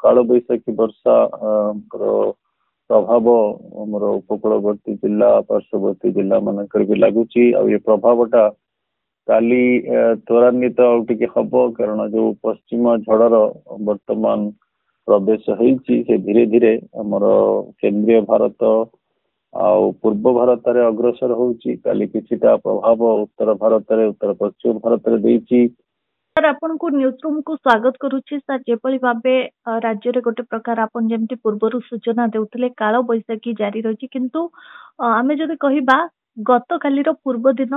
काल बैशाखी वर्षा प्रभाव आमर उपकूलवर्ती जिला पार्श्ववर्ती जिला मानकर भी लगुच ये प्रभावटा काली त्वरान्वित आउटिके हम कारण जो पश्चिम झड़र वर्तमान प्रवेश होती धीरे धीरे आमर केंद्रीय भारत पूर्व भारत में अग्रसर होची काली किछिटा प्रभाव उत्तर भारत में उत्तर पश्चिम भारत में देइची। सर आपन को न्यूज रूम को स्वागत करुछि सर जेपरि भाबे राज्य रे गोटे प्रकार आपन जेमति पूर्वरु सूचना देउतले काल बैसाखी जारी रहिछि किंतु आमे जदि कहिबा गत काली रो पूर्व दिन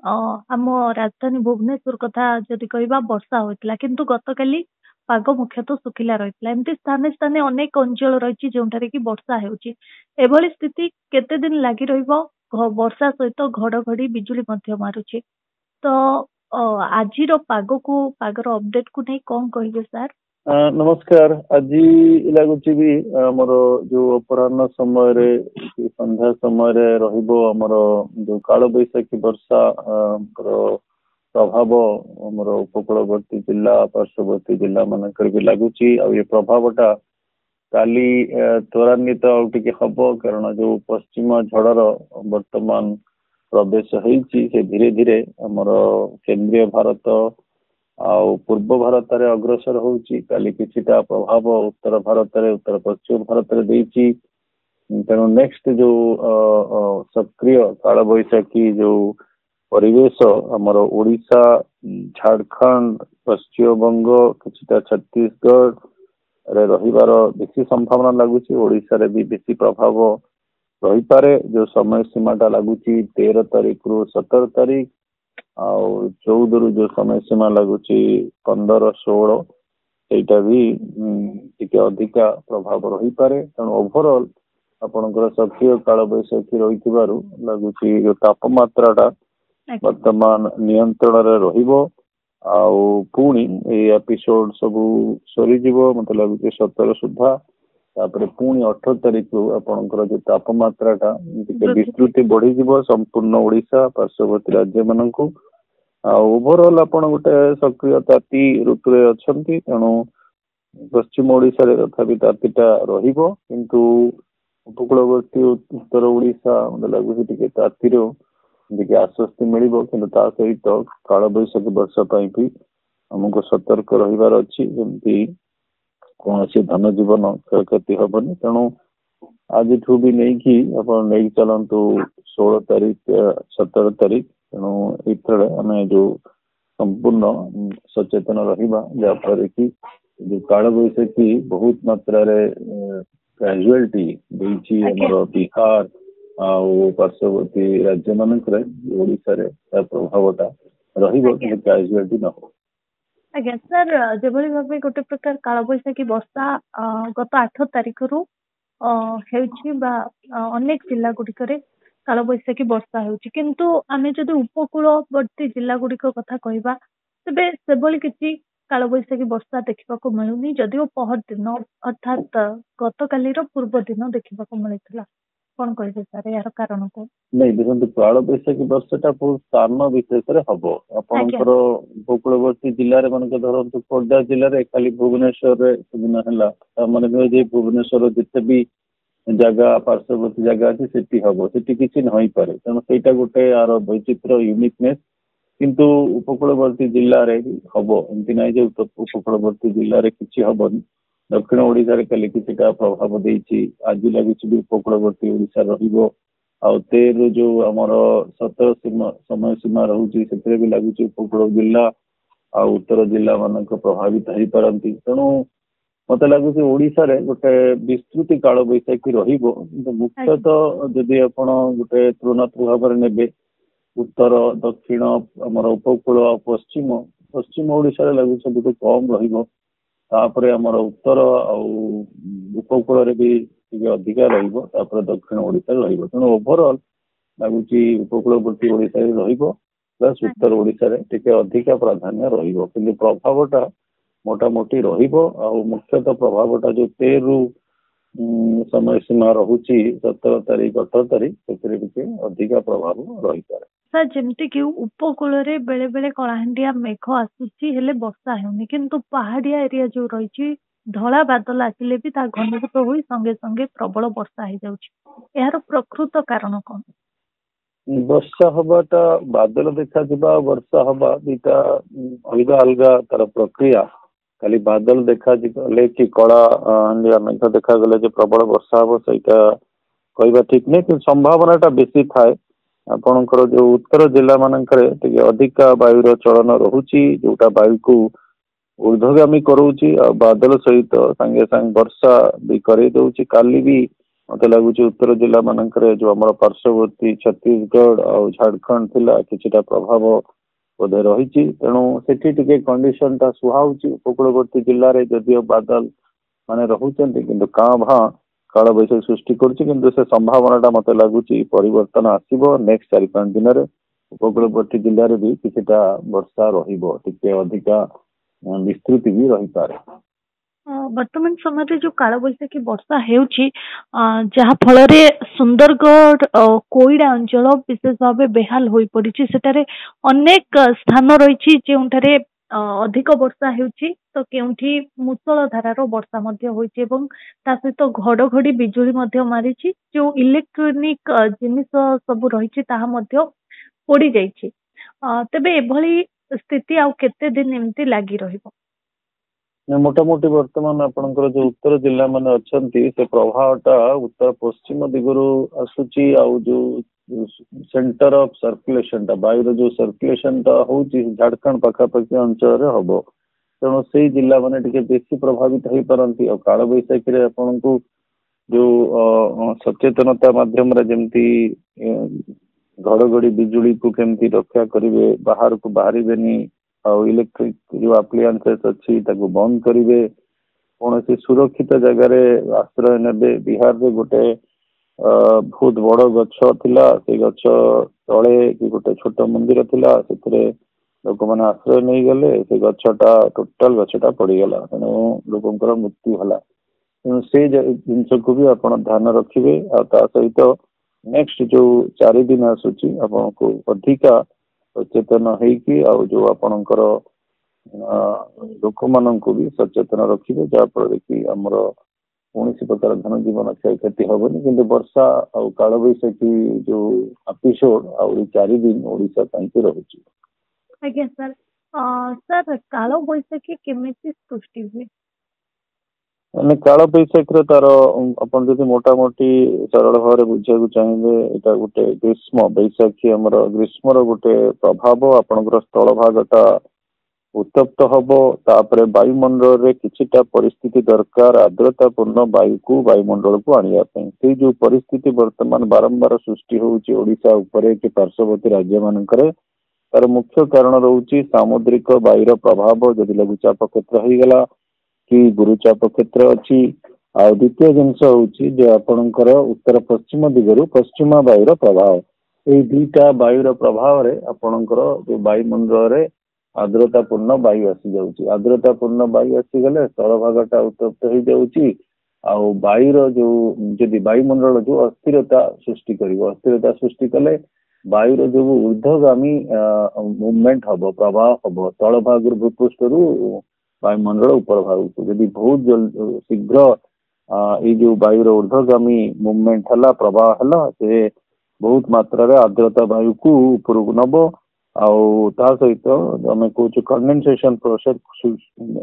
आम राजधानी भुवनेश्वर कथा जदि कहिबा वर्षा होइतला किंतु गत काली पाग मुख्यतः सुखिला रहितला एमति स्थाने स्थाने अनेक अंचल रहिछि जोंठारे कि वर्षा हेउछि एभली स्थिति केते दिन लागि रहिबो वर्षा सहित घड़घड़ी बिजुली मध्य मारुछि तो आज पागर अपडेट को नहीं कौन कहिबे सर। नमस्कार आज लगुच भी आमर जो अपराह्न समय रे संध्या समय रे रहिबो आमर जो काल बैशाखी वर्षा प्रभाव आमर उपकूलवर्ती जिला पार्श्ववर्ती जिला मानकर भी लगुच ये प्रभावटा काली त्वरान्वित आउटिके हम कारण जो पश्चिम झड़र वर्तमान प्रवेश होती धीरे धीरे आमर केंद्रीय भारत पूर्व भारत में अग्रसर होची काली किछिटा प्रभाव उत्तर भारत में उत्तर पश्चिम भारत में देइची तेणु नेक्स्ट जो सक्रिय काल बैशाखी जो परिवेश आमर ओडिशा झारखंड पश्चिम बंग किछिटा छत्तीसगढ़ रे रहिबार बेसी संभावना लगुच ओडिशा रे भी बेसी प्रभाव रही पारे जो समय सीमाटा लगुच 13 तारीख रु 17 तारीख आ 14 रु जो समय सीमा लगुच 15-16 सेटा भी टिके अधिका प्रभाव रही पारे तेणु ओवरऑल आपनकर सक्रिय काल बैशाखी रही लगुच जो तापमात्राटा वर्तमान नियंत्रण रे रहिबो आउ पुणी एपिसोड सबू सरी मत लगुच 17 सुधा तापर पुणी 18 तारीख रु आपनकर जो तापमात्राटा विस्तृति बढ़ी संपूर्ण ओडिशा पार्श्ववर्ती राज्य मानक ओवरऑल आपन गोटे सक्रिय ताती ऋतु अच्छी तेणु पश्चिम ओडिशा रे तथापि तातीटा रहिबो किंतु उपकूलवर्ती उत्तर ओडिशा मत लगुच टिके तातीर टिके आश्वस्ति मिलिबो किंतु ता सहित काल बैशाखी वर्षा पाई भी हमको सतर्क रहिबार अछि जेमती कौन धन जीवन क्षयक्षति हेनी तेणु आज भी नहीं कि नहीं चलतु 16 तारीख 17 तारीख तेणु ये आम जो संपूर्ण सचेतन रहा जहाँफल कि जो काल बैशाखी बहुत मात्रा कैजुआलिटी देती आमर बिहार पार्श्ववर्ती राज्य मानक ओडिशा रे प्रभावटा कैजुआलिटी न हो। आज्ञा सर जो भाव गोटे प्रकार काल बैशाखी वर्षा गत 8 तारीख रु अनेक जिला गुड़िक काल बैशाखी वर्षा होकिंतु आम जदि उपकूलवर्ती जिला गुड़िक कथा कहवा तेरे से किसी काल बैशाखी वर्षा देखा मिलूनी जदिव पहर दिन अर्थात गत काली पूर्व दिन देखा मिलता कौन कहे सर यार कारण को नहीं देखो काल बैशाखी वर्षा बहुत स्थान विशेष हम आपंकर उपकूलवर्ती जिले में मन धरतु खोर्धा जिले में खाली भुवनेश्वर है मैंने भुवनेश्वर जिते भी जगह पार्श्ववर्ती जगह अच्छी सेठी हम सेठी किसी नई पारे तेणु सहीटा गोटे यार वैचित्र यूनिकनेस किंतु उपकूलवर्ती जिले में हम एमती ना उपकूलवर्ती जिले में किसी हेनी दक्षिण ओडिशा रे काली किछिटा प्रभाव देइछि आज लगुच भी उपकूलवर्ती ओडिशा रहिबो आ 13 जो आमर 17 समय सीमा रहुछि सेतरे भी लगुच उपकूल जिला आ उत्तर जिला मानक प्रभावित हो पारती तेणु मत लगुच ओडिशा रे गोटे विस्तृति काल बैशाखी रहिबो किंतु मुख्यतः जदि आपण गोटे तुलनात्मक भाव में नेबे उत्तर दक्षिण आमर उपकूल पश्चिम पश्चिम ओडिशा रे लगुच सबुठ कम रहिबो तापरे आमर उत्तर उपकूल रे भी अधिका रही दक्षिण ओडिशा रही तेणु ओवरऑल लगुच उपकूलवर्ती ओडिशा प्लस उत्तर ओडिशा रे टिके अधिका प्राधान्य रही प्रभावटा मोटामोटी मुख्यतः प्रभावटा जो 13 समय सीमा रहुची 17 तारीख 18 तारीख से अधिका प्रभाव रही पारे। सर जमती कि उपकूल रे बेले बेले कलाहांडिया मेघ आसुची हेले वर्षा हेउनी किंतु पहाड़िया एरिया जो रही ଧଳା ବାଦଲ ଆସିଲେ ବି ତା ଘନୀଭୂତ ହୋଇ ସଙ୍ଗେ ସଙ୍ଗେ ପ୍ରବଳ ବର୍ଷା ହେଇଯାଉଛି। ଏହାର ପ୍ରକୃତ କାରଣ କଣ? ବର୍ଷା ହବାଟା ବାଦଲ ଦେଖାଯିବା ଆଉ ବର୍ଷା ହବା ଦିଟା ଅଲଗା ଅଲଗା ତାର ପ୍ରକ୍ରିୟା। ଖାଲି ବାଦଲ ଦେଖାଗଲେ କି କଳା ମେଘ ଦେଖାଗଲେ ଯେ ପ୍ରବଳ ବର୍ଷା ହବ ସେଇଟା କହିବା ଠିକ ନାହିଁ, କିନ୍ତୁ ସମ୍ଭାବନା ଟା ବେଶୀ ଥାଏ। ଆପଣଙ୍କର ଯୋଉ ଉତ୍ତର ଜିଲ୍ଲା ମାନଙ୍କରେ ଟିକେ ଅଧିକା ବାୟୁର ଚଳନ ରହୁଛି, ଯୋଉଟା ବାୟୁକୁ ଊର୍ଦ୍ଧ୍ୱଗାମୀ କରାଉଛି ଆଉ ବାଦଲ ସହିତ ସାଙ୍ଗେ ସାଙ୍ଗେ ବର୍ଷା ବି କରେଇ ଦଉଛି। କାଲି ବି ମତେ ଲାଗୁଛି ଉତ୍ତର ଜିଲ୍ଲା ମାନଙ୍କରେ ଯୋଉ ଆମର ପାର୍ଶ୍ୱବର୍ତ୍ତୀ ଛତିଶଗଡ ଆଉ ଝାଡଖଣ୍ଡ ଥିଲା କିଛିଟା ପ୍ରଭାବ ବୋଧେ ରହିଛି, ତେଣୁ ସେଠି ଟିକେ କଣ୍ଡିସନ ଟା ସୁହାଉଛି। ଉପକୂଳବର୍ତ୍ତୀ ଜିଲ୍ଲାରେ ଯଦିଓ ବାଦଲ ମାନେ ରହୁଛନ୍ତି କିନ୍ତୁ କାଁ ଭାଁ କାଳବୈଶାଖୀ ସୃଷ୍ଟି କରୁଛି, କିନ୍ତୁ ସେ ସମ୍ଭାବନା ଟା ମତେ ଲାଗୁଛି ପରିବର୍ତ୍ତନ ଆସିବ ନେକ୍ସଟ 4-5 ଦିନରେ। ଉପକୂଳବର୍ତ୍ତୀ ଜିଲ୍ଲାରେ ବି କିଛିଟା ବର୍ଷା ରହିବ, ଟିକେ ଅଧିକା ବିସ୍ତୃତି ବି ରହିପାରେ। ବର୍ତ୍ତମାନ ସମୟରେ ଯୋଉ କାଳବୈଶାଖୀ ବର୍ଷା ହେଉଛି, ଯାହା ଫଳରେ ସୁନ୍ଦରଗଡ଼ କୋଇଡା ଅଞ୍ଚଳ ବିଶେଷ ଭାବେ ବେହାଲ ହୋଇପଡିଛି। ସେଠାରେ ଅନେକ ସ୍ଥାନ ରହିଛି ଯେଉଁଠାରେ ଅଧିକ ବର୍ଷା ହେଉଛି, ତ କେଉଁଠି ମୂଷଳ ଧାରାର ବର୍ଷା ମଧ୍ୟ ହୋଇଛି ଏବଂ ତା ସହିତ ଘଡଘଡି ବିଜୁଳି ମଧ୍ୟ ମାରିଛି। ଯୋଉ ଇଲେକ୍ଟ୍ରୋନିକ ଜିନିଷ ସବୁ ରହିଛି ତାହା ମଧ୍ୟ ପୋଡି ଯାଇଛି। ତେବେ ଏଭଳି ସ୍ଥିତି ଆଉ କେତେ ଦିନ ଏମିତି ଲାଗି ରହିବ? ମୋଟାମୋଟି ବର୍ତ୍ତମାନ ଆପଣଙ୍କର ଯୋଉ ଉତ୍ତର ଜିଲ୍ଲା ମାନେ ଅଛନ୍ତି ସେ ପ୍ରଭାବଟା ଉତ୍ତର ପଶ୍ଚିମ ଦିଗରୁ ଆସୁଛି, ଆଉ ଯୋଉ ସେଣ୍ଟର ଅଫ ସର୍କୁଲେସନ ଟା ବାୟୁର ଯୋଉ ସର୍କୁଲେସନ ଟା ହଉଛି ଝାଡଖଣ୍ଡ ପାଖାପାଖି ଅଞ୍ଚଳରେ ହବ, ତେଣୁ ସେଇ ଜିଲ୍ଲା ମାନେ ଟିକେ ବେଶୀ ପ୍ରଭାବିତ ହେଇପାରନ୍ତି। ଆଉ କାଳବୈଶାଖୀରେ ଆପଣଙ୍କୁ ଯୋଉ ସଚେତନତା ମାଧ୍ୟମରେ ଯେମିତି ଘଡଘଡି ବିଜୁଳିକୁ କେମିତି ରକ୍ଷା କରିବେ, ବାହାରକୁ ବାହାରିବେନି, ଆଉ ଇଲେକ୍ଟ୍ରିକ ଯୋଉ ଆପ୍ଲିଆନ୍ସେସ୍ ଅଛି ତାକୁ ବନ୍ଦ କରିବେ, କୌଣସି ସୁରକ୍ଷିତ ଜାଗାରେ ଆଶ୍ରୟ ନେବେ। ବିହାରରେ ଗୋଟେ ବହୁତ ବଡ ଗଛ ଥିଲା, ସେଇ ଗଛ ତଳେ କି ଗୋଟେ ଛୋଟ ମନ୍ଦିର ଥିଲା, ସେଥିରେ ଲୋକମାନେ ଆଶ୍ରୟ ନେଇଗଲେ, ସେ ଗଛଟା ଟୋଟାଲ ଗଛଟା ପଡିଗଲା, ତେଣୁ ଲୋକଙ୍କର ମୃତ୍ୟୁ ହେଲା। ତେଣୁ ସେଇ ଜିନିଷକୁ ବି ଆପଣ ଧ୍ୟାନ ରଖିବେ। ଆଉ ତା ସହିତ ନେକ୍ସଟ ଯୋଉ 4 ଦିନ ଆସୁଛି ଆପଣଙ୍କୁ ଅଧିକା ସଚେତନ ହେଇକି ଆଉ ଯୋଉ ଆପଣଙ୍କର ଲୋକମାନଙ୍କୁ ବି ସଚେତନ ରଖିବେ, ଯାହାଫଳରେ କି ଆମର କୌଣସି ପ୍ରକାର ଧନ ଜୀବନ କ୍ଷୟକ୍ଷତି ହବନି। କିନ୍ତୁ ବର୍ଷା ଆଉ କାଳବୈଶାଖୀ ଯୋଉ ଏପିସୋଡ ଆହୁରି 4 ଦିନ ଓଡିଶା ପାଇଁ ରହୁଛି। ଆଜ୍ଞା ସାର୍, ସାର୍ କାଳବୈଶାଖୀ କେମିତି ସୃଷ୍ଟି ହୁଏ? ମାନେ କାଳବୈଶାଖୀର ତାର ଆପଣ ଯଦି ମୋଟାମୋଟି ସରଳ ଭାବରେ ବୁଝିବାକୁ ଚାହିଁବେ, ଏଇଟା ଗୋଟେ ଗ୍ରୀଷ୍ମ ବୈଶାଖୀ ଆମର ଗ୍ରୀଷ୍ମର ଗୋଟେ ପ୍ରଭାବ। ଆପଣଙ୍କର ସ୍ଥଳ ଭାଗଟା ଉତ୍ତପ୍ତ ହବ, ତାପରେ ବାୟୁମଣ୍ଡଳରେ କିଛିଟା ପରିସ୍ଥିତି ଦରକାର ଆର୍ଦ୍ରତା ପୂର୍ଣ୍ଣ ବାୟୁକୁ ବାୟୁମଣ୍ଡଳକୁ ଆଣିବା ପାଇଁ। ସେଇ ଯୋଉ ପରିସ୍ଥିତି ବର୍ତ୍ତମାନ ବାରମ୍ବାର ସୃଷ୍ଟି ହଉଛି ଓଡିଶା ଉପରେ କି ପାର୍ଶ୍ୱବର୍ତ୍ତୀ ରାଜ୍ୟ ମାନଙ୍କରେ, ତାର ମୁଖ୍ୟ କାରଣ ରହୁଛି ସାମୁଦ୍ରିକ ବାୟୁର ପ୍ରଭାବ। ଯଦି ଲଘୁଚାପ କ୍ଷେତ୍ର ହେଇଗଲା କି ଗୁରୁଚାପ କ୍ଷେତ୍ର ଅଛି, ଆଉ ଦ୍ୱିତୀୟ ଜିନିଷ ହଉଛି ଯେ ଆପଣଙ୍କର ଉତ୍ତର ପଶ୍ଚିମ ଦିଗରୁ ପଶ୍ଚିମ ବାୟୁର ପ୍ରଭାବ। ଏଇ ଦୁଇଟା ବାୟୁର ପ୍ରଭାବରେ ଆପଣଙ୍କର ଯୋଉ ବାୟୁମଣ୍ଡଳରେ ଆର୍ଦ୍ରତା ପୂର୍ଣ୍ଣ ବାୟୁ ଆସିଯାଉଛି। ଆର୍ଦ୍ରତା ପୂର୍ଣ୍ଣ ବାୟୁ ଆସିଗଲେ ସ୍ଥଳ ଭାଗଟା ଉତ୍ତପ୍ତ ହେଇଯାଉଛି, ଆଉ ବାୟୁର ଯୋଉ ଯଦି ବାୟୁମଣ୍ଡଳ ଯୋଉ ଅସ୍ଥିରତା ସୃଷ୍ଟି କରିବ, ଅସ୍ଥିରତା ସୃଷ୍ଟି କଲେ ବାୟୁର ଯୋଉ ଊର୍ଦ୍ଧ୍ୱଗାମୀ ମୁଭମେଣ୍ଟ ହବ, ପ୍ରବାହ ହବ ସ୍ଥଳ ଭାଗରୁ ଭୂପୃଷ୍ଠରୁ ବାୟୁମଣ୍ଡଳ ଉପର ଭାଗକୁ। ଯଦି ବହୁତ ଶୀଘ୍ର ଏଇ ଯୋଉ ବାୟୁର ଊର୍ଦ୍ଧ୍ୱଗାମୀ ମୁଭମେଣ୍ଟ ହେଲା, ପ୍ରବାହ ହେଲା, ସେ ବହୁତ ମାତ୍ରାରେ ଆର୍ଦ୍ରତା ବାୟୁକୁ ଉପରକୁ ନବ। ଆଉ ତା ସହିତ ଆମେ କହୁଛୁ କଣ୍ଡେନସେସନ ପ୍ରୋସେସ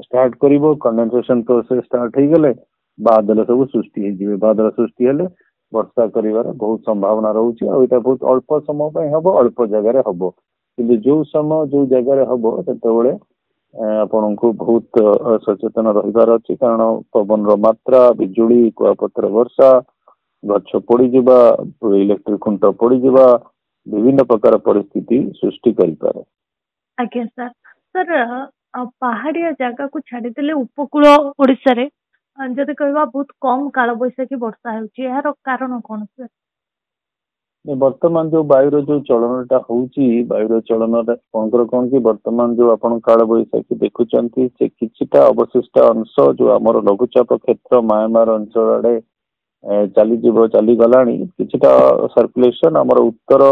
ଷ୍ଟାର୍ଟ କରିବ। କଣ୍ଡେନସେସନ ପ୍ରୋସେସ ଷ୍ଟାର୍ଟ ହେଇଗଲେ ବାଦଲ ସବୁ ସୃଷ୍ଟି ହେଇଯିବେ। ବାଦଲ ସୃଷ୍ଟି ହେଲେ ବର୍ଷା କରିବାର ବହୁତ ସମ୍ଭାବନା ରହୁଛି। ଆଉ ଏଇଟା ବହୁତ ଅଳ୍ପ ସମୟ ପାଇଁ ହବ, ଅଳ୍ପ ଜାଗାରେ ହବ, କିନ୍ତୁ ଯୋଉ ସମୟ ଯୋଉ ଜାଗାରେ ହବ ସେତେବେଳେ ଆପଣଙ୍କୁ ବହୁତ ସଚେତନ ରହିବାର ଅଛି, କାରଣ ପବନର ମାତ୍ରା, ବିଜୁଳି, କୁଆପଥର ବର୍ଷା, ଗଛ ପୋଡିଯିବା, ଇଲେକ୍ଟ୍ରିକ ଖୁଣ୍ଟ ପୋଡିଯିବା, ବିଭିନ୍ନ ପ୍ରକାର ପରିସ୍ଥିତି ସୃଷ୍ଟି କରିପାରେ। ଆଜ୍ଞା ସାର୍, ସାର୍ ପାହାଡିଆ ଜାଗାକୁ ଛାଡିଦେଲେ ଉପକୂଳ ଓଡିଶାରେ ଯଦି କହିବା ବହୁତ କମ କାଳବୈଶାଖୀ ବର୍ଷା ହେଉଛି, ଏହାର କାରଣ କଣ ସାର୍? ବର୍ତ୍ତମାନ ଯୋଉ ବାୟୁର ଯୋଉ ଚଳନଟା ହଉଛି, ବାୟୁର ଚଳନଟା ଆପଣଙ୍କର କଣ କି ବର୍ତ୍ତମାନ ଯୋଉ ଆପଣ କାଳବୈଶାଖୀ ଦେଖୁଛନ୍ତି, ସେ କିଛିଟା ଅବଶିଷ୍ଟ ଅଂଶ ଯୋଉ ଆମର ଲଘୁଚାପ କ୍ଷେତ୍ର ମାୟାମାର ଅଞ୍ଚଳ ଆଡେ ଚାଲିଗଲାଣି, କିଛିଟା ସର୍କୁଲେସନ ଆମର ଉତ୍ତର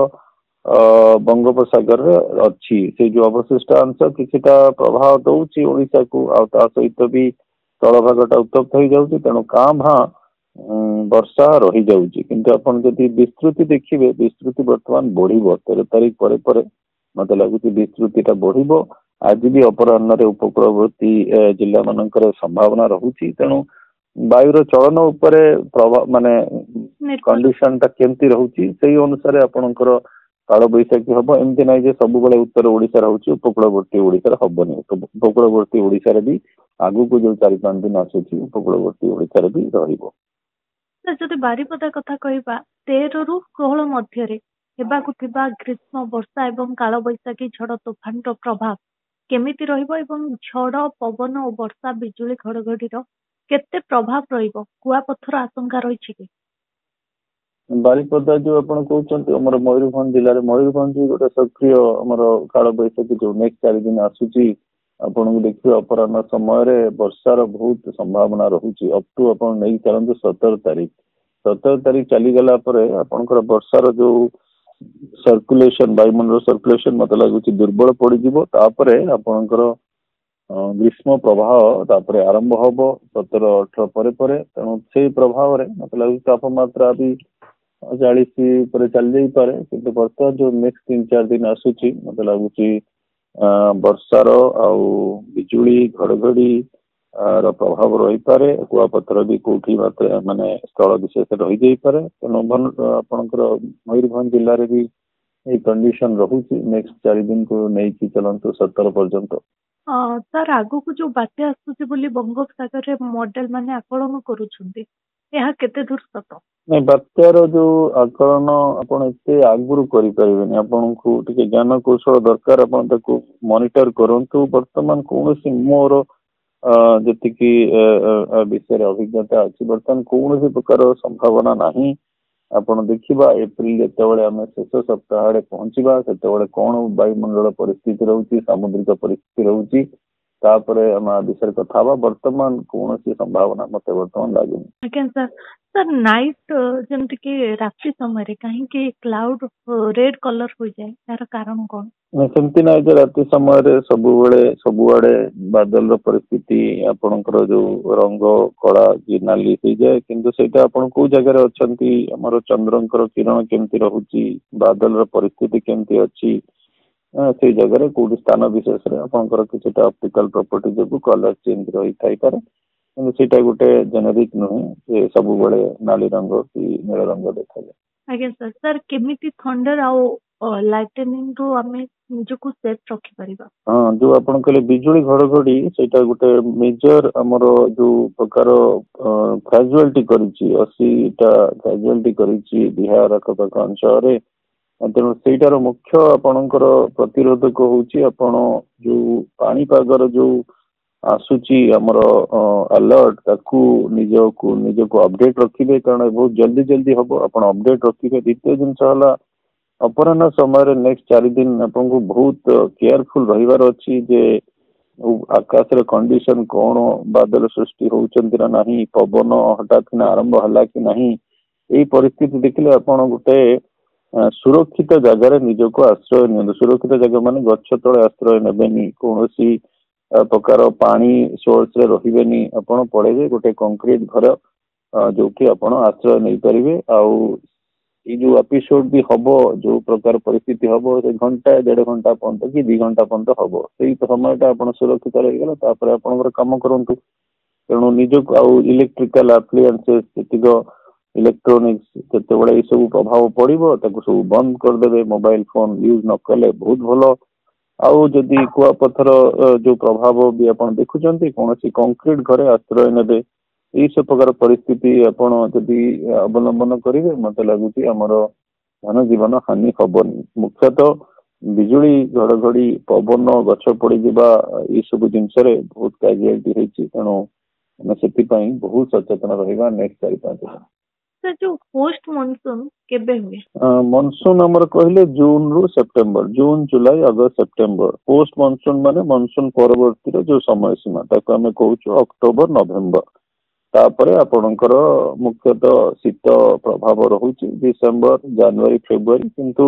ବଙ୍ଗୋପସାଗରରେ ଅଛି। ସେଇ ଯୋଉ ଅବଶିଷ୍ଟ ଅଂଶ କିଛିଟା ପ୍ରଭାବ ଦଉଛି ଓଡିଶାକୁ, ଆଉ ତା ସହିତ ବି ସ୍ଥଳ ଭାଗଟା ଉତ୍ତପ୍ତ ହେଇଯାଉଛି, ତେଣୁ କାଁ ଭାଁ ବର୍ଷା ରହିଯାଉଛି। କିନ୍ତୁ ଆପଣ ଯଦି ବିସ୍ତୃତି ଦେଖିବେ, ବିସ୍ତୃତି ବର୍ତ୍ତମାନ ବଢିବ 13 ତାରିଖ ପରେ ପରେ ମତେ ଲାଗୁଛି ବିସ୍ତୃତିଟା ବଢିବ। ଆଜି ବି ଅପରାହ୍ନରେ ଉପକୂଳବର୍ତ୍ତୀ ଜିଲ୍ଲା ମାନଙ୍କର ସମ୍ଭାବନା ରହୁଛି। ତେଣୁ ବାୟୁର ଚଳନ ଉପରେ ମାନେ କଣ୍ଡିସନ ଟା କେମିତି ରହୁଛି ସେଇ ଅନୁସାରେ ଆପଣଙ୍କର କାଳ ବୈଶାଖୀ ହବ। ଏମିତି ନାହିଁ ଯେ ସବୁବେଳେ ଉତ୍ତର ଓଡିଶାରେ ହଉଛି ଉପକୂଳବର୍ତ୍ତୀ ଓଡିଶାରେ ହବନି। ଉପକୂଳବର୍ତ୍ତୀ ଓଡିଶାରେ ବି ଆଗକୁ ଯୋଉ 4-5 ଦିନ ଆସୁଛି ଉପକୂଳବର୍ତ୍ତୀ ଓଡିଶାରେ ବି ରହିବ। ଯଦି ବାରିପଦା କଥା କହିବା, 13 ରୁ 16 ମଧ୍ୟରେ ହେବାକୁ ଥିବା ଗ୍ରୀଷ୍ମ ବର୍ଷା ଏବଂ କାଳ ବୈଶାଖୀ ଝଡ ତୋଫାନର ପ୍ରଭାବ କେମିତି ରହିବ ଏବଂ ଝଡ ପବନ ଓ ବର୍ଷା ବିଜୁଳି ଘଡଘଡିର କେତେ ପ୍ରଭାବ ରହିବ? କୁଆପଥର ଆଶଙ୍କା ରହିଛି କି? ବାରିପଦା ଯୋଉ ଆପଣ କହୁଛନ୍ତି ଆମର ମୟୂରଭଞ୍ଜ ଜିଲ୍ଲାରେ, ମୟୂରଭଞ୍ଜ ଗୋଟେ ସକ୍ରିୟ ଆମର କାଳ ବୈଶାଖୀ ଯୋଉ ନେକ୍ସଟ 4 ଦିନ ଆସୁଛି, ଆପଣଙ୍କୁ ଦେଖିବେ ଅପରାହ୍ନ ସମୟରେ ବର୍ଷାର ବହୁତ ସମ୍ଭାବନା ରହୁଛି। ଅପ୍ ଟୁ ଆପଣ ନେଇ ଚାଲନ୍ତୁ 17 ତାରିଖ। 17 ତାରିଖ ଚାଲିଗଲା ପରେ ଆପଣଙ୍କର ବର୍ଷାର ଯୋଉ ସର୍କୁଲେସନ, ବାୟୁମଣ୍ଡଳ ସର୍କୁଲେସନ ମତେ ଲାଗୁଛି ଦୁର୍ବଳ ପଡିଯିବ। ତାପରେ ଆପଣଙ୍କର ଗ୍ରୀଷ୍ମ ପ୍ରବାହ ତାପରେ ଆରମ୍ଭ ହବ 17-18 ପରେ ପରେ। ତେଣୁ ସେଇ ପ୍ରଭାବରେ ମତେ ଲାଗୁଛି ତାପମାତ୍ରା ବି 40 ଉପରେ ଚାଲି ଯାଇପାରେ। କିନ୍ତୁ ବର୍ତ୍ତମାନ ଯୋଉ ନେକ୍ସଟ 3-4 ଦିନ ଆସୁଛି ମତେ ଲାଗୁଛି ବର୍ଷାର ଆଉ ବିଜୁଳି ଘଡଘଡି ର ପ୍ରଭାବ ରହିପାରେ। କୁଆପଥର ବି କୋଉଠି ମାନେ ସ୍ଥଳ ବିଶେଷ ରହିଯାଇପାରେ। ତେଣୁ ଆପଣଙ୍କର ମୟୂରଭଞ୍ଜ ଜିଲ୍ଲାରେ ବି ଏଇ କଣ୍ଡିସନ ରହୁଛି ନେକ୍ସଟ 4 ଦିନକୁ ନେଇକି ଚଲନ୍ତୁ 17 ପର୍ଯ୍ୟନ୍ତ। ସାର୍, ଆଗକୁ ଯୋଉ ବାତ୍ୟା ଆସୁଛି ବୋଲି ବଙ୍ଗୋପସାଗରରେ ମଡେଲ ମାନେ ଆକଳନ କରୁଛନ୍ତି, ଏହା କେତେ ଦୂର ସତ? ନାଇଁ, ବାତ୍ୟାର ଯୋଉ ଆକଳନ ଆପଣ ଏତେ ଆଗରୁ କରିପାରିବେନି। ଆପଣଙ୍କୁ ଟିକେ ଜ୍ଞାନ କୌଶଳ ଦରକାର। ଆପଣ ତାକୁ ମନିଟର କରନ୍ତୁ। ବର୍ତ୍ତମାନ କୌଣସି ମୋର ଯେତିକି ବିଷୟରେ ଅଭିଜ୍ଞତା ଅଛି, ବର୍ତ୍ତମାନ କୌଣସି ପ୍ରକାର ସମ୍ଭାବନା ନାହିଁ। ଆପଣ ଦେଖିବା ଏପ୍ରିଲ ଯେତେବେଳେ ଆମେ ଶେଷ ସପ୍ତାହ ଆଡେ ପହଞ୍ଚିବା, ସେତେବେଳେ କଣ ବାୟୁମଣ୍ଡଳ ପରିସ୍ଥିତି ରହୁଛି, ସାମୁଦ୍ରିକ ପରିସ୍ଥିତି ରହୁଛି, ତାପରେ ଆମେ ଆ ବିଷୟରେ କଥା ହବା। ବର୍ତ୍ତମାନ କୌଣସି ସମ୍ଭାବନା ମତେ ବର୍ତ୍ତମାନ ଲାଗୁନି। ଆଜ୍ଞା ସାର୍। ସାର୍, ନାଇଟ୍ ଯେମିତି କି ରାତ୍ରି ସମୟରେ କାହିଁକି କ୍ଲାଉଡ ରେଡ୍ କଲର ହୋଇଯାଏ, ଏହାର କାରଣ କଣ? ସେମିତି ନାହିଁ ଯେ ରାତି ସମୟରେ ସବୁବେଳେ ସବୁଆଡେ ବାଦଲର ପରିସ୍ଥିତି ଆପଣଙ୍କର ଯୋଉ ରଙ୍ଗ କଳା କି ନାଲି ହେଇଯାଏ। କିନ୍ତୁ ସେଇଟା ଆପଣ କୋଉ ଜାଗାରେ ଅଛନ୍ତି, ଆମର ଚନ୍ଦ୍ରଙ୍କର କିରଣ କେମିତି ରହୁଛି, ବାଦଲର ପରିସ୍ଥିତି କେମିତି ଅଛି, ସେଇ ଜାଗାରେ କୋଉଠି ସ୍ଥାନ ବିଶେଷରେ ଆପଣଙ୍କର କିଛିଟା ଅପ୍ଟିକାଲ ପ୍ରପର୍ଟି ଯୋଗୁଁ କଲର ଚେଞ୍ଜ ରହିଥାଇପାରେ। କିନ୍ତୁ ସେଇଟା ଗୋଟେ ଜେନେରିକ ନୁହେଁ ଯେ ସବୁବେଳେ ନାଲି ରଙ୍ଗ କି ନୀଳ ରଙ୍ଗ ଦେଖାଯାଏ। ଆଜ୍ଞା ସାର୍। ସାର୍, କେମିତି ଥଣ୍ଡର ଆଉ ଲାଇଟନିଂ ରୁ ଆମେ ନିଜକୁ ସେଫ୍ ରଖିପାରିବା? ହଁ, ଯୋଉ ଆପଣ କହିଲେ ବିଜୁଳି ଘଡଘଡି, ସେଇଟା ଗୋଟେ ମେଜର ଆମର ଯୋଉ ପ୍ରକାର କ୍ୟାଜୁଆଲିଟି କରିଛି, 80ଟା କ୍ୟାଜୁଆଲିଟି କରିଛି ବିହାର ଆଖପାଖ ଅଞ୍ଚଳରେ। ତେଣୁ ସେଇଟାର ମୁଖ୍ୟ ଆପଣଙ୍କର ପ୍ରତିରୋଧକ ହଉଛି ଆପଣ ଯୋଉ ପାଣିପାଗର ଯୋଉ ଆସୁଛି ଆମର ଆଲର୍ଟ, ତାକୁ ନିଜକୁ ଅପଡେଟ ରଖିବେ। କାରଣ ବହୁତ ଜଲ୍ଦି ଜଲ୍ଦି ହବ, ଆପଣ ଅପଡେଟ ରଖିବେ। ଦ୍ୱିତୀୟ ଜିନିଷ ହେଲା ଅପରାହ୍ନ ସମୟରେ ନେକ୍ସଟ 4 ଦିନ ଆପଣଙ୍କୁ ବହୁତ କେୟାରଫୁଲ ରହିବାର ଅଛି ଯେ ଆକାଶର କଣ୍ଡିସନ କଣ, ବାଦଲ ସୃଷ୍ଟି ହଉଛନ୍ତି ନା ନାହିଁ, ପବନ ହଠାତ୍ କିନା ଆରମ୍ଭ ହେଲା କି ନାହିଁ। ଏଇ ପରିସ୍ଥିତି ଦେଖିଲେ ଆପଣ ଗୋଟେ ସୁରକ୍ଷିତ ଜାଗାରେ ନିଜକୁ ଆଶ୍ରୟ ନିଅନ୍ତୁ। ସୁରକ୍ଷିତ ଜାଗା ମାନେ ଗଛ ତଳେ ଆଶ୍ରୟ ନେବେନି, କୌଣସି ପ୍ରକାର ପାଣି ସୋର୍ସରେ ରହିବେନି। ଆପଣ ପଳେଇବେ ଗୋଟେ କଂକ୍ରିଟ ଘର ଯୋଉଠି ଆପଣ ଆଶ୍ରୟ ନେଇପାରିବେ। ଆଉ ଏଇ ଯୋଉ ଏପିସୋଡ ବି ହବ, ଯୋଉ ପ୍ରକାର ପରିସ୍ଥିତି ହବ, ସେ 1-1.5 ଘଣ୍ଟା ପର୍ଯ୍ୟନ୍ତ କି 2 ଘଣ୍ଟା ପର୍ଯ୍ୟନ୍ତ ହବ। ସେଇ ସମୟଟା ଆପଣ ସୁରକ୍ଷିତ ରହିଗଲା, ତାପରେ ଆପଣଙ୍କର କାମ କରନ୍ତୁ। ତେଣୁ ନିଜକୁ ଆଉ ଇଲେକ୍ଟ୍ରିକାଲ ଆପ୍ଲିଆନ୍ସେସ୍ ଯେତିକ ଇଲେକ୍ଟ୍ରୋନିକ୍ସ ଯେତେବେଳେ ଏଇ ସବୁ ପ୍ରଭାବ ପଡିବ ତାକୁ ସବୁ ବନ୍ଦ କରିଦେବେ। ମୋବାଇଲ ଫୋନ ୟୁଜ ନ କଲେ ବହୁତ ଭଲ। ଆଉ ଯଦି କୁଆପଥର ଯୋଉ ପ୍ରଭାବ ବି ଆପଣ ଦେଖୁଛନ୍ତି, କୌଣସି କଂକ୍ରିଟ ଘରେ ଆଶ୍ରୟ ନେବେ। ଏଇ ସବୁ ପ୍ରକାର ପରିସ୍ଥିତି ଆପଣ ଯଦି ଅବଲମ୍ବନ କରିବେ, ମତେ ଲାଗୁଛି ଆମର ଧନ ଜୀବନ ହାନି ହବନି। ମୁଖ୍ୟତଃ ବିଜୁଳି ଘଡଘଡି ପବନ ଗଛ ପଡିଯିବା ଏଇ ସବୁ ଜିନିଷରେ ବହୁତ କ୍ୟାଜୁଆଲିଟି ହେଇଛି। ତେଣୁ ଆମେ ସେଥିପାଇଁ ବହୁତ ସଚେତନ ରହିବା ନେକ୍ସଟ 4-5 ଦିନ। ଯୋଉ ପୋଷ୍ଟ ମନସୁନ କେବେ ହୁଏ? ମନସୁନ ଆମର କହିଲେ ଜୁନ ରୁ September, June July August September. Post monsoon ମାନେ ମନସୁନ ପରବର୍ତ୍ତୀର ଯୋଉ ସମୟ ସୀମା, ତାକୁ ଆମେ କହୁଛୁ ଅକ୍ଟୋବର ନଭେମ୍ବର। ତାପରେ ଆପଣଙ୍କର ମୁଖ୍ୟତଃ ଶୀତ ପ୍ରଭାବ ରହୁଛି ଡିସେମ୍ବର ଜାନୁଆରୀ ଫେବୃଆରୀ। କିନ୍ତୁ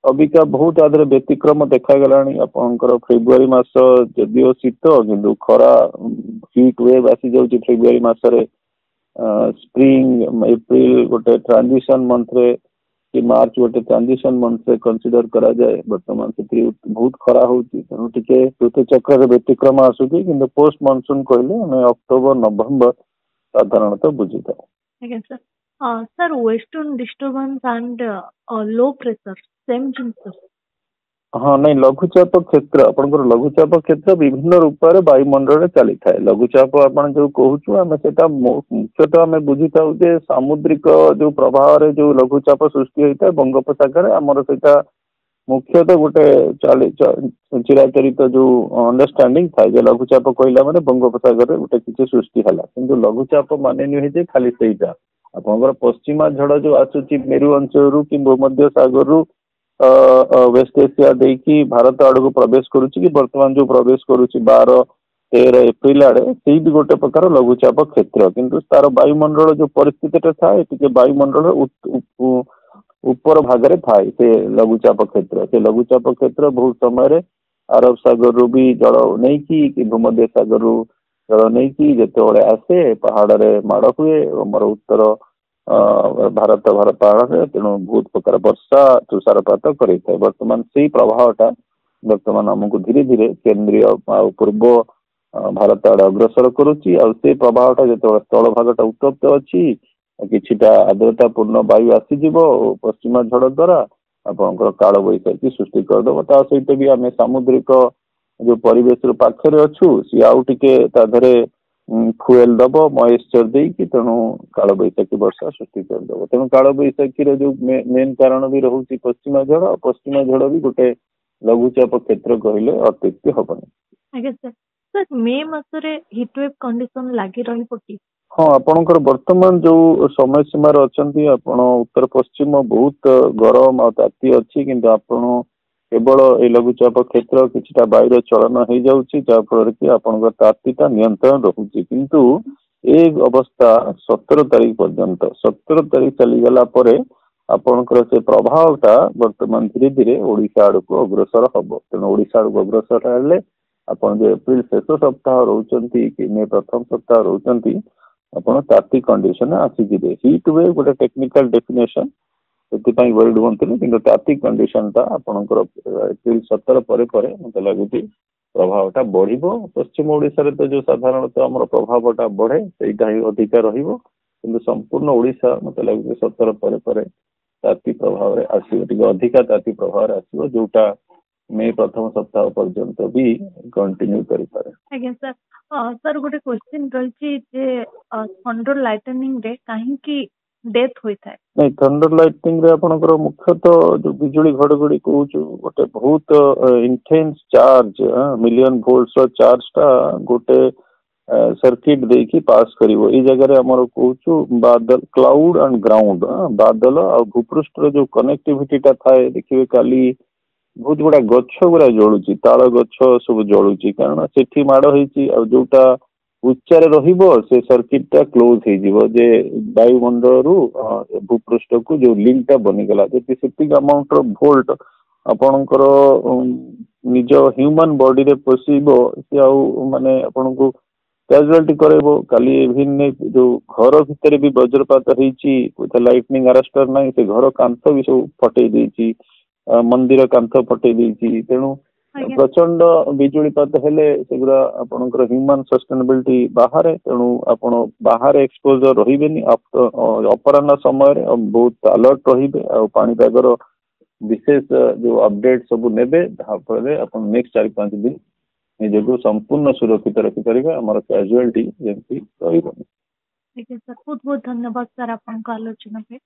अबिका बहुत आदरे व्यतिक्रम देखा गलानी आपनकर फेब्रुआरी मास जदिओ शीत किंतु खरा हीट वेव आसी जाउची फेब्रुआरी मास रे स्प्रिंग एप्रिल गोटे ट्रांजिशन मंथ रे कि मार्च गोटे ट्रांजिशन मंथ रे कंसीडर करा जाए वर्तमान से बहुत खरा होची तेणु टिके ऋतु चक्र व्यतिक्रम आसुची किंतु पोस्ट मानसून कहले हमें अक्टोबर नवंबर साधारणतः बुझीता। ଆଜ୍ଞା sir sir western disturbance and low pressure same ଜିନିଷ। हाँ नहीं लघुचाप क्षेत्र आपनकर लघुचाप क्षेत्र विभिन्न रूप में वायुमंडल चली थाए लघुचाप आपण जो कहूँ आम से मुख्यतः आम बुझी था सामुद्रिक जो प्रभाव रे जो लघुचाप सृष्टि होता है बंगोपसागर आमर से मुख्यतः गोटे चिराचरित जो अंडरस्टैंडिंग थाए लघुचाप कहला माने बंगोपसागर गोटे किसी सृष्टि है किंतु लघुचाप माने नुहे खाली सहीटा आपंकर पश्चिमा झड़ जो आसूची मेरु अंचल कि भूमध्य सागर रु वेस्ट एशिया देखी भारत आड़ को प्रवेश करुच्ची कि वर्तमान जो प्रवेश करुच्ची 12-13 एप्रिल आड़े से भी गोटे प्रकार लघुचाप क्षेत्र किंतु तार वायुमंडल जो परिस्थिति थाए वायुमंडल ऊपर भाग थाए से लघुचाप क्षेत्र से लघुचाप क्षेत्र बहुत समय अरब सागर रु भी जल नहीं कि भूमध्य सागर रु जल नहीं कि जिते आसे पहाड़ रे माड़ हुए आमर उत्तर भारत पहाड़ तेणु बहुत प्रकार वर्षा तुषारपात करे वर्तमान से प्रभावटा वर्तमान आमको धीरे धीरे केंद्रीय पूर्व भारत आड़ अग्रसर करुच्ची से प्रभावटा जो स्थल भागटा उत्तप्त अच्छी किछिटा आर्द्रता पूर्ण वायु आसीज पश्चिमा झड़ द्वारा आपंकर काल बैशाखी सृष्टि करदेव ता सहित भी आम सामुद्रिक जो परिवेश पाखे अच्छु सी आउ टिके ताधरे फुएल दब मॉइस्चर देकी तेणु काल बैशाखी वर्षा सृष्टि करदेव तेणु काल बैशाखी जो मेन कारण भी रोचे पश्चिमा झड़ भी गोटे लघुचाप क्षेत्र कहले अत्युक्ति हबनी। आज्ञा सर सर मे मासरे हीटवेव कंडीशन लागि रहिबो कि हाँ आपणकर वर्तमान जो समय सीमा अच्छा आपण उत्तर पश्चिम बहुत गरम आ ताती अच्छी किंतु आपण केवल ये लघुचाप क्षेत्र किछिटा वायुर चलन हो जाउची जहाँफल कि आपणकर तातीटा नियंत्रण रोचे किंतु ए अवस्था 17 तारीख पर्यंत 17 तारीख चलीगला परे आपणकर से प्रभावटा वर्तमान धीरे धीरे ओडिशा आड़ को अग्रसर हम तेणु ओडिशा आड़ को अग्रसर हेले आपण जो एप्रिल शेष सप्ताह रोचंती कि मे प्रथम सप्ताह रोचंती आपण ताती कंडीशन आसीजे हीट वेव गोटे टेक्निकल डेफिनेशन से वरिड हूँ कि ताती कंडीशन टा आपणकर एप्रिल 17 पर मत लगुच प्रभावटा बढ़ पश्चिम ओडिशा तो जो साधारणतः आम प्रभावटा बढ़े सहीटा ही अधिका रु संपूर्ण ओडिशा मत लगुच 17 पर ताती प्रभाव आसो अधिका ताती प्रभाव आसो जोटा मे प्रथम सप्ताह पर्यंत भी कंटिन्यू करें। आज्ञा सर सर गोटे क्वेश्चन रही थंडर लाइटनिंग रे कहीं डेथ होता है नहीं थंडर लाइटनिंग रे आपनकर मुख्यतः जो बिजुली घड़घड़ी कहूँ गोटे बहुत intense charge million volts charge टा गोटे सर्किट देकी पास करिवो ई जगह हमर कहूँ बादल क्लाउड एंड ग्राउंड बादल और भूपृष्ठ जो कनेक्टिविटी टा थाए देखिए काली बहुत गुड़ा गछ गुड़ा जलुची ताल गछ सब जलुची कारण सेठी माड़ होईची आ जोटा उच्चारे रहिबो से सर्किट टा क्लोज हो जे वायुमंडल रु भूपृष्ठ को जो लिंक टा बनीगला जति सेटिक अमाउंट रो वोल्ट आपणकर निज ह्यूमन बॉडी रे पशिबो से आउ माने आपनको कैजुअलिटी करेबो काली इभिन जो घर भितर भी वज्रपात होईची लाइटनिंग अरेस्टर नहीं से घर कांथ भी सब फटई देची मंदिर कांथ फटई देची तेणु प्रचंड बिजुलीपात हेले सेगुड़ा आपनकर ह्यूमन सस्टेनेबिलिटी बाहर तेणु आपण बाहर एक्सपोजर रहिबेनी अपराह्न समय रे बहुत अलर्ट रहिबे आ पाणीपागर विशेष जो अपडेट सब नेबे ताफले आपण नेक्स्ट 4-5 दिन निजको संपूर्ण सुरक्षित रखि परिबे हमर कैजुअलिटी जेंति रहिबो। ठीक है सर बहुत बहुत धन्यवाद सर आपन आलोचना पे।